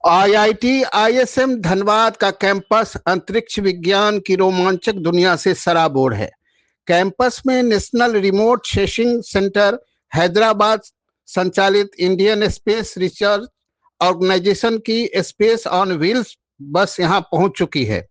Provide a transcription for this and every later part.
IIT ISM Dhanbad का campus अंतरिक्ष विज्ञान की रोमांचक दुनिया से सराबोर है। कैंपस में national remote sensing centre, Hyderabad संचालित इंडियन स्पेस रिसर्च ऑर्गेनाइजेशन की स्पेस ऑन व्हील्स बस यहां पहुंच चुकी है।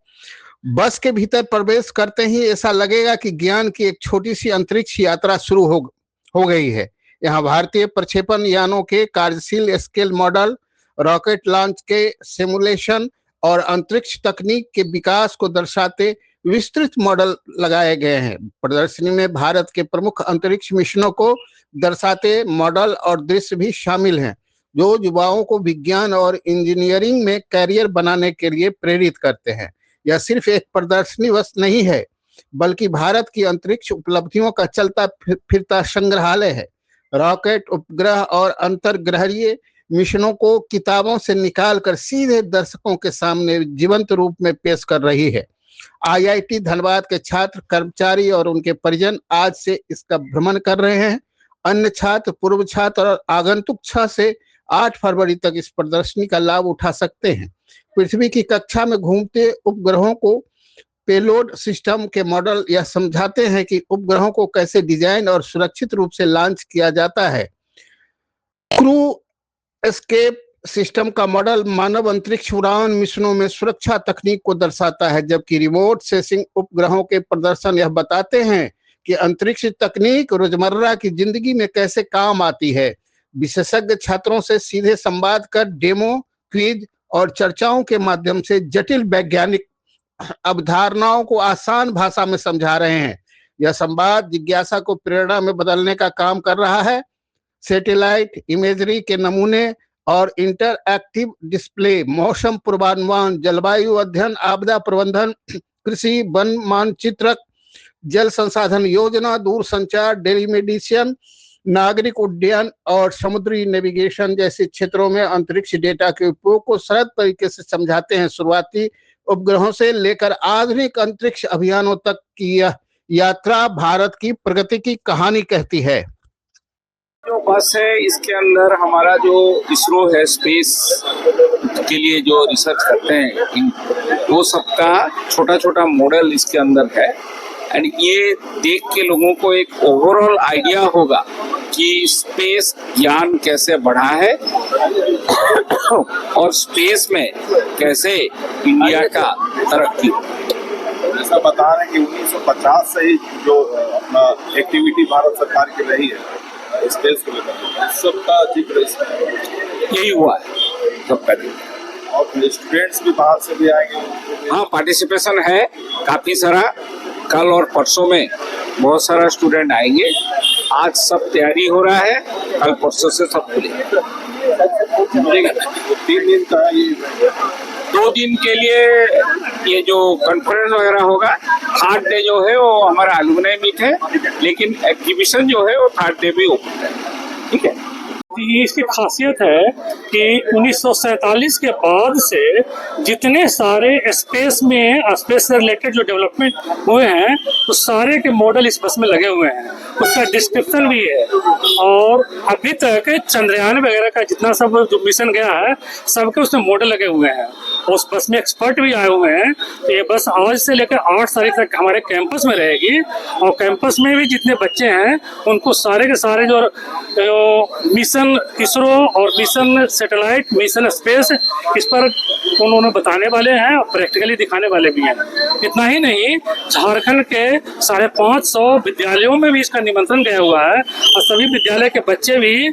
बस के भीतर प्रवेश करते ही ऐसा लगेगा कि ज्ञान की एक छोटी सी अंतरिक्ष यात्रा शुरू हो गई है। यहाँ भारतीय प्रक्षेपण यानों के कार्यशील स्केल मॉडल, रॉकेट लॉन्च के सिमुलेशन और अंतरिक्ष तकनीक के विकास को दर्शाते विस्तृत मॉडल लगाए गए हैं। प्रदर्शनी में भारत के प्रमुख अंतरिक्ष मिशनों को दर्शाते मॉडल और दृश्य भी शामिल हैं, जो युवाओं को विज्ञान और इंजीनियरिंग में कैरियर बनाने के लिए प्रेरित करते हैं। यह सिर्फ एक प्रदर्शनी बस नहीं है, बल्कि भारत की अंतरिक्ष उपलब्धियों का चलता फिरता संग्रहालय है। रॉकेट, उपग्रह और अंतर्ग्रहीय मिशनों को किताबों से निकालकर सीधे दर्शकों के सामने जीवंत रूप में पेश कर रही है। आईआईटी धनबाद के छात्र, कर्मचारी और उनके परिजन आज से इसका भ्रमण कर रहे हैं। अन्य छात्र, पूर्व छात्र और आगंतुक 6 से 8 फरवरी तक इस प्रदर्शनी का लाभ उठा सकते हैं। पृथ्वी की कक्षा में घूमते उपग्रहों को पेलोड सिस्टम के मॉडल यह समझाते हैं कि उपग्रहों को कैसे डिजाइन और सुरक्षित रूप से लॉन्च किया जाता है। क्रू एस्केप सिस्टम का मॉडल मानव अंतरिक्ष उड़ान मिशनों में सुरक्षा तकनीक को दर्शाता है, जबकि रिमोट सेंसिंग उपग्रहों के प्रदर्शन यह बताते हैं कि अंतरिक्ष तकनीक रोजमर्रा की जिंदगी में कैसे काम आती है। विशेषज्ञ छात्रों से सीधे संवाद कर डेमो, क्विज और चर्चाओं के माध्यम से जटिल वैज्ञानिक अवधारणाओं को आसान भाषा में समझा रहे हैं। यह संवाद जिज्ञासा को प्रेरणा में बदलने का काम कर रहा है। सैटेलाइट इमेजरी के नमूने और इंटरएक्टिव डिस्प्ले, मौसम पूर्वानुमान, जलवायु अध्ययन, आपदा प्रबंधन, कृषि, वन मानचित्रक, जल संसाधन योजना, दूरसंचार, टेलीमेडिसिन, नागरिक उड्डयन और समुद्री नेविगेशन जैसे क्षेत्रों में अंतरिक्ष डेटा के उपयोग को सरल तरीके से समझाते हैं। शुरुआती उपग्रहों से लेकर आधुनिक अंतरिक्ष अभियानों तक की यह यात्रा भारत की प्रगति की कहानी कहती है। जो बस है इसके अंदर हमारा जो इसरो है, स्पेस के लिए जो रिसर्च करते हैं, वो सबका छोटा छोटा मॉडल इसके अंदर है। एंड ये देख के लोगों को एक ओवरऑल आइडिया होगा कि स्पेस ज्ञान कैसे बढ़ा है और स्पेस में कैसे इंडिया का तरक्की। ऐसा बता रहे हैं कि 1950 से ही जो अपना एक्टिविटी भारत सरकार की रही है स्पेस को लेकर, सबका जिक्र इसमें यही हुआ है सबका जिक्र। और स्टूडेंट्स भी बाहर से भी आएंगे। हाँ, पार्टिसिपेशन है काफी सारा। कल और परसों में बहुत सारा स्टूडेंट आएंगे। आज सब तैयारी हो रहा है, कल परसों से सब खुलेगा। 3 दिन का ये 2 दिन के लिए ये जो कॉन्फ्रेंस वगैरह होगा, 3rd डे जो है वो हमारा एलुमनाई मीट है, लेकिन एग्जीबिशन जो है वो 3rd डे भी ओपन है। ठीक है। ये इसकी खासियत है कि 1947 के बाद से जितने सारे स्पेस से रिलेटेड जो डेवलपमेंट हुए हैं, तो सारे के मॉडल इस बस में लगे हुए हैं। उसका डिस्क्रिप्शन भी है। और अभी तक चंद्रयान वगैरह का जितना सब जो मिशन गया है, सबके उसमें मॉडल लगे हुए हैं। उस बस में एक्सपर्ट भी आए हुए हैं। तो ये बस आज से लेकर 8 तारीख तक हमारे कैंपस में रहेगी। और कैंपस में भी जितने बच्चे हैं, उनको सारे के सारे जो मिशन इसरो और मिशन सैटेलाइट, मिशन स्पेस, इस पर उन्होंने बताने वाले हैं और प्रैक्टिकली दिखाने वाले भी हैं। इतना ही नहीं, झारखंड के 550 विद्यालयों में भी इसका निमंत्रण गया हुआ है। और सभी विद्यालय के बच्चे भी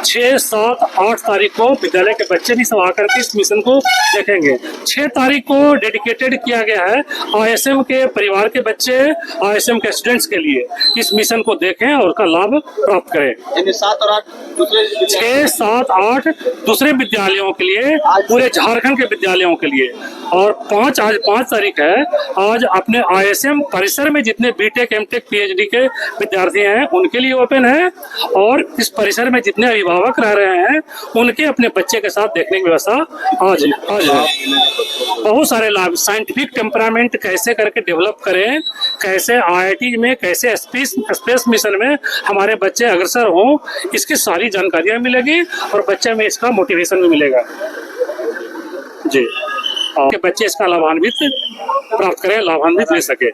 6, 7, 8 तारीख को विद्यालय के बच्चे भी सब आकर के इस मिशन को देखेंगे। 6 तारीख को डेडिकेटेड किया गया है आईएसएम के परिवार के बच्चे, आईएसएम के स्टूडेंट्स के लिए इस मिशन को देखें और उसका लाभ प्राप्त करें। 7 और 8 दूसरे 6, 7, 8 दूसरे विद्यालयों के लिए, पूरे झारखंड के विद्यालयों के लिए। और आज 5 तारीख है। आज अपने आईएसएम परिसर में जितने बीटेक, एमटेक, पीएचडी के विद्यार्थी हैं, उनके लिए ओपन है। और इस परिसर में जितने अभिभावक रह रहे हैं, उनके अपने बच्चे के साथ देखने की व्यवस्था आज है। बहुत सारे लाभ, साइंटिफिक टेम्परामेंट कैसे करके डेवलप करें, कैसे आईआईटी में, कैसे स्पेस मिशन में हमारे बच्चे अग्रसर हों, इसकी सारी जानकारियां मिलेगी और बच्चे में इसका मोटिवेशन भी मिलेगा। जी, और बच्चे इसका लाभान्वित प्राप्त करें, लाभान्वित ले सके।